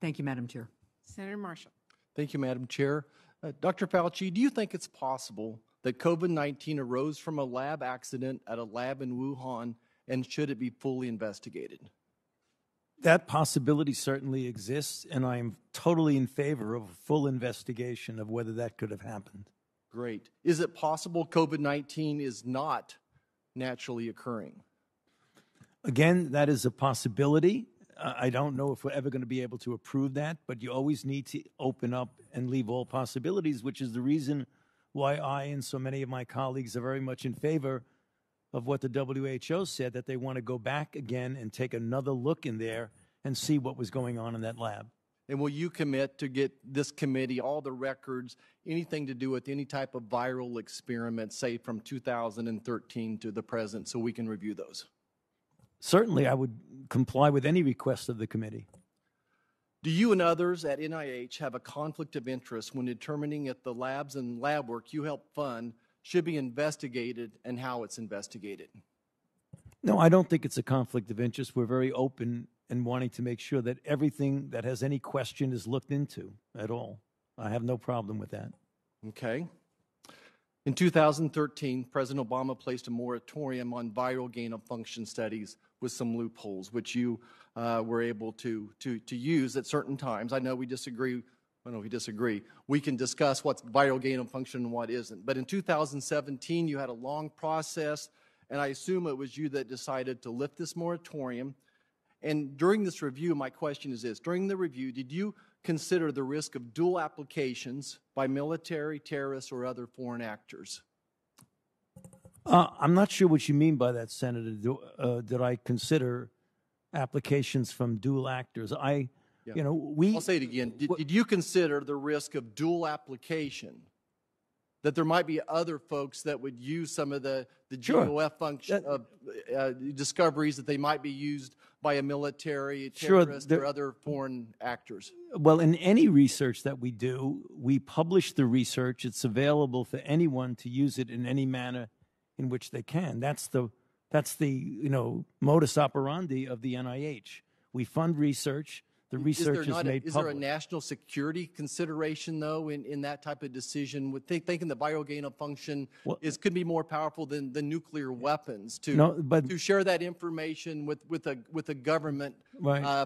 Thank you, Madam Chair. Senator Marshall. Thank you, Madam Chair. Dr. Fauci, do you think it's possible that COVID-19 arose from a lab accident at a lab in Wuhan, and should it be fully investigated? That possibility certainly exists, and I am totally in favor of a full investigation of whether that could have happened. Great. Is it possible COVID-19 is not naturally occurring? Again, that is a possibility. I don't know if we're ever going to be able to approve that, but you always need to open up and leave all possibilities, which is the reason why I and so many of my colleagues are very much in favor of what the WHO said, that they want to go back again and take another look in there and see what was going on in that lab. And will you commit to get this committee all the records, anything to do with any type of viral experiment, say from 2013 to the present, so we can review those? Certainly, I would comply with any request of the committee. Do you and others at NIH have a conflict of interest when determining if the labs and lab work you help fund should be investigated and how it's investigated? No, I don't think it's a conflict of interest. We're very open and wanting to make sure that everything that has any question is looked into at all. I have no problem with that. Okay. In 2013, President Obama placed a moratorium on viral gain-of-function studies with some loopholes, which you were able to use at certain times. I know we disagree. I know we disagree. We can discuss what's viral gain-of-function and what isn't. But in 2017, you had a long process, and I assume it was you that decided to lift this moratorium. And during this review, my question is this. During the review, did you consider the risk of dual applications by military, terrorists, or other foreign actors? I'm not sure what you mean by that, Senator. Did I consider applications from dual actors? I'll say it again. Did you consider the risk of dual application? That there might be other folks that would use some of the GOF function discoveries that they might be used by a military, terrorist, or other foreign actors? Well, in any research that we do, we publish the research. It's available for anyone to use it in any manner in which they can. That's the modus operandi of the NIH. We fund research. The research is made public. Is there a national security consideration, though, in that type of decision? Thinking the viral gain-of-function could be more powerful than the nuclear weapons to share that information with a government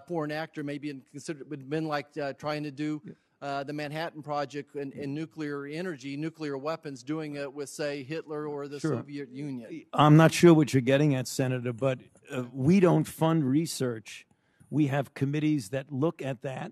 foreign actor, maybe would have been like trying to do the Manhattan Project and nuclear energy, nuclear weapons, doing it with, say, Hitler or the Soviet Union. I'm not sure what you're getting at, Senator, but we don't fund research. We have committees that look at that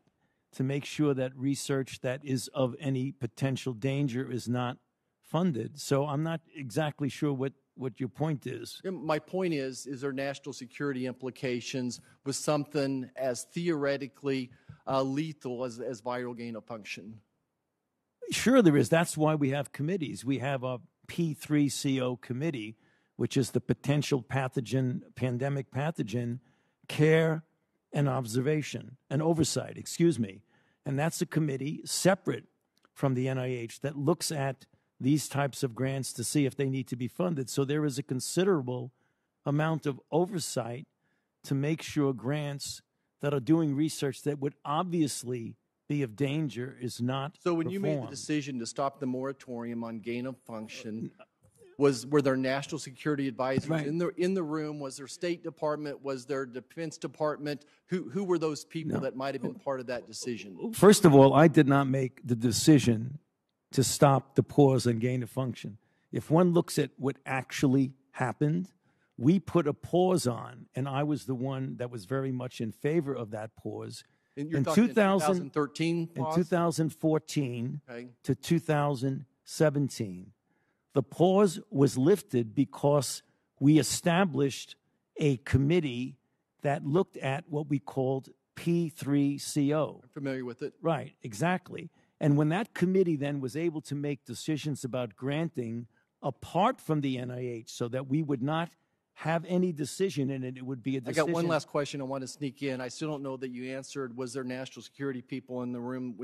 to make sure that research that is of any potential danger is not funded. So I'm not exactly sure what your point is. My point is there national security implications with something as theoretically lethal as viral gain-of-function? Sure there is. That's why we have committees. We have a P3CO committee, which is the potential pathogen, pandemic pathogen care and observation and oversight, and that's a committee separate from the NIH that looks at these types of grants to see if they need to be funded. So there is a considerable amount of oversight to make sure grants that are doing research that would obviously be of danger is not So when performed. You made the decision to stop the moratorium on gain-of-function, were there national security advisors in the room? Was there State Department? Was there Defense Department? Who were those people that might have been part of that decision? First of all, I did not make the decision to stop the pause on gain-of-function. If one looks at what actually happened, we put a pause on, and I was the one that was very much in favor of that pause. In 2013 pause? In 2014 to 2017. The pause was lifted because we established a committee that looked at what we called P3CO. I'm familiar with it. Right, exactly. And when that committee then was able to make decisions about granting apart from the NIH so that we would not have any decision in it, it would be a decision. I got one last question I want to sneak in. I still don't know that you answered. Was there national security people in the room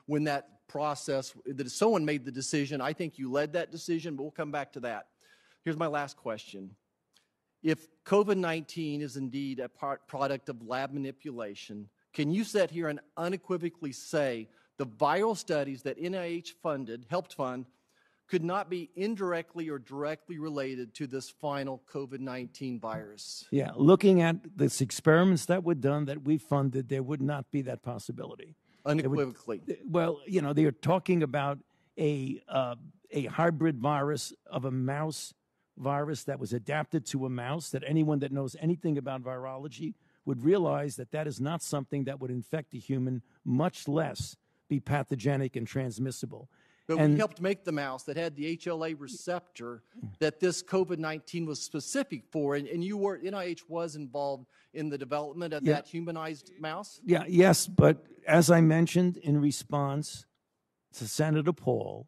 when that process, that someone made the decision? I think you led that decision, but we'll come back to that. Here's my last question. If COVID-19 is indeed a product of lab manipulation, Can you sit here and unequivocally say the viral studies that NIH helped fund, could not be indirectly or directly related to this final COVID-19 virus? Yeah, looking at this experiments that were done that we funded, there would not be that possibility. Unequivocally. Well, you know, they are talking about a hybrid virus of a mouse virus that was adapted to a mouse, that anyone that knows anything about virology would realize that that is not something that would infect a human, much less be pathogenic and transmissible. But we helped make the mouse that had the HLA receptor that this COVID-19 was specific for, and NIH was involved in the development of that humanized mouse? Yeah, yes, but as I mentioned in response to Senator Paul,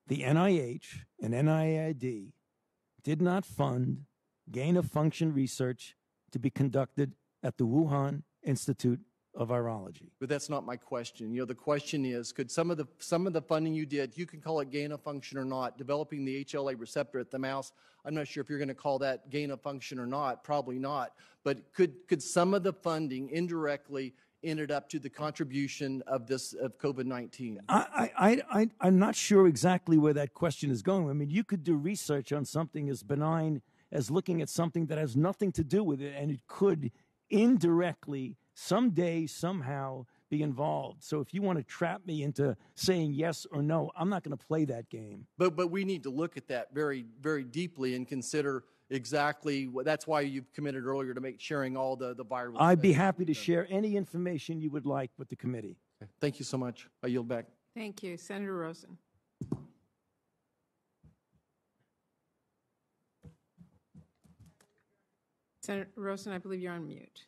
the NIH and NIAID did not fund gain-of-function research to be conducted at the Wuhan Institute of Virology. But that's not my question. You know, the question is, could some of the funding you did, you can call it gain of function or not, developing the HLA receptor at the mouse, I'm not sure if you're going to call that gain of function or not, probably not. But could some of the funding indirectly ended up to the contribution of COVID-19? I'm not sure exactly where that question is going. I mean, you could do research on something as benign as looking at something that has nothing to do with it, and it could indirectly someday, somehow be involved. So if you want to trap me into saying yes or no, I'm not going to play that game. But we need to look at that very, very deeply and consider exactly what, that's why you've committed earlier to sharing all the viral. I'd be happy to share any information you would like with the committee. Okay. Thank you so much. I yield back. Thank you. Senator Rosen. Senator Rosen, I believe you're on mute.